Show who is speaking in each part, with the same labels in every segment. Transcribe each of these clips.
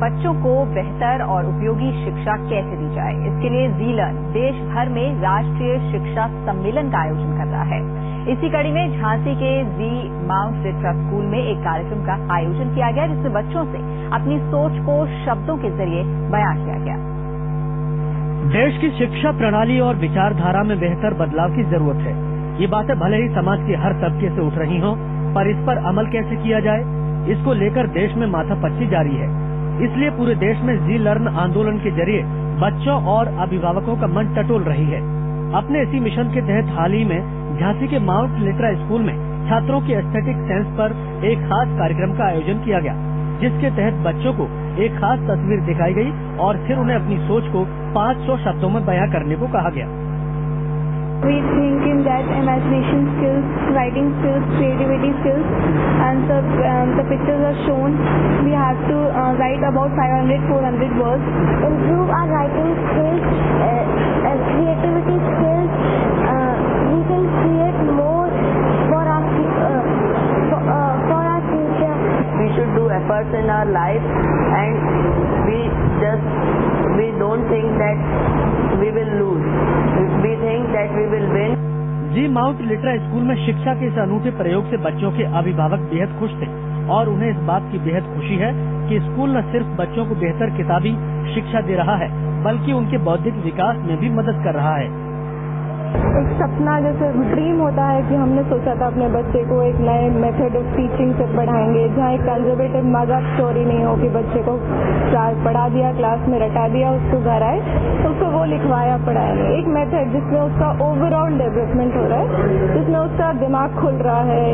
Speaker 1: बच्चों को बेहतर और उपयोगी शिक्षा कैसे दी जाए, इसके लिए ज़ी-लर्न देश भर में राष्ट्रीय शिक्षा सम्मेलन का आयोजन कर रहा है। इसी कड़ी में झांसी के जी माउंट लिटरा स्कूल में एक कार्यक्रम का आयोजन किया गया, जिसमें बच्चों से अपनी सोच को शब्दों के जरिए बयां किया गया।
Speaker 2: देश की शिक्षा प्रणाली और विचारधारा में बेहतर बदलाव की जरूरत है। ये बातें भले ही समाज के हर तबके से उठ रही हों, पर इस पर अमल कैसे किया जाए, इसको लेकर देश में माथापच्ची जारी है। इसलिए पूरे देश में ज़ी-लर्न आंदोलन के जरिए बच्चों और अभिभावकों का मन टटोल रही है। अपने इसी मिशन के तहत हाल ही में झांसी के माउंट लिटरा स्कूल में छात्रों के एस्थेटिक सेंस पर एक खास कार्यक्रम का आयोजन किया गया, जिसके तहत बच्चों को एक खास तस्वीर दिखाई गई और फिर उन्हें अपनी सोच को 500 शब्दों में बयां करने को कहा गया।
Speaker 3: We think in that imagination skills, writing skills, creativity skills, and the pictures are shown. We have to write about 500-400 words.
Speaker 4: Improve our writing skills, creativity skills. We can create more for our future.
Speaker 5: We should do efforts in our life, and we don't think that we will lose. We think that we will win.
Speaker 2: Zee Mount Litera School में शिक्षा के इस अनूठे प्रयोग से बच्चों के अभिभावक बेहद खुश थे और उन्हें इस बात की बेहद खुशी है कि स्कूल न सिर्फ बच्चों को बेहतर किताबी शिक्षा दे रहा है, बल्कि उनके बौद्धिक विकास में भी मदद कर रहा है।
Speaker 3: एक सपना जैसे ड्रीम होता है कि हमने सोचा था अपने बच्चे को एक नए मेथड ऑफ टीचिंग से पढ़ाएंगे, जहाँ एक कंजर्वेटिव मजाक स्टोरी नहीं हो कि बच्चे को पढ़ा दिया, क्लास में रटा दिया, उसको घर आए तो उसको वो लिखवाया पढ़ाया। एक मेथड जिसमें उसका ओवरऑल डेवलपमेंट हो रहा है, जिसमें उसका दिमाग खुल रहा है।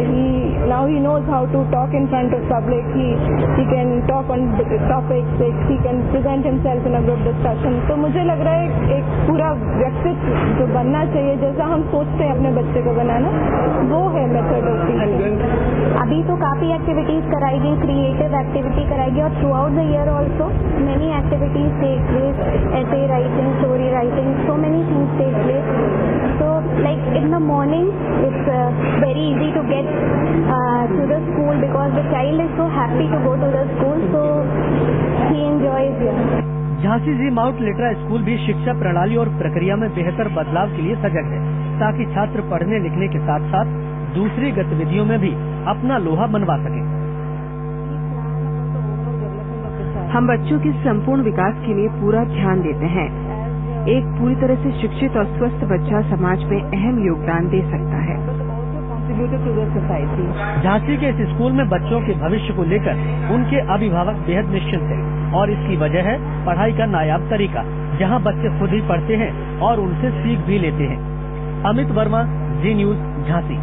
Speaker 3: Now he knows how to talk in front of public, he can talk on topics, he can present himself in a group discussion. तो मुझे लग रहा है एक पूरा व्यक्तित्व जो बनना चाहिए, जैसा हम सोचते हैं अपने बच्चे को बनाना, वो है मेथड ऑफ टीचिंग।
Speaker 4: अभी तो काफी एक्टिविटीज कराएगी, क्रिएटिव एक्टिविटी कराएगी, और throughout the year also many activities take place, essay writing, story writing, so many things take place. So like in the morning it's very easy to get to the school because the child is so happy to go to the school, so he enjoys it.
Speaker 2: Jhansi Zee Mount Litera School भी शिक्षा प्रणाली और प्रक्रिया में बेहतर बदलाव के लिए सजग है, ताकि छात्र पढ़ने लिखने के साथ साथ दूसरी गतिविधियों में भी अपना लोहा मनवा सकें।
Speaker 6: हम बच्चों के संपूर्ण विकास के लिए पूरा ध्यान देते हैं। एक पूरी तरह से शिक्षित और स्वस्थ बच्चा समाज में अहम योगदान दे सकता है।
Speaker 2: झांसी के इस स्कूल में बच्चों के भविष्य को लेकर उनके अभिभावक बेहद निश्चिंत हैं और इसकी वजह है पढ़ाई का नायाब तरीका, जहां बच्चे खुद ही पढ़ते हैं और उनसे सीख भी लेते हैं। अमित वर्मा, जी न्यूज, झांसी।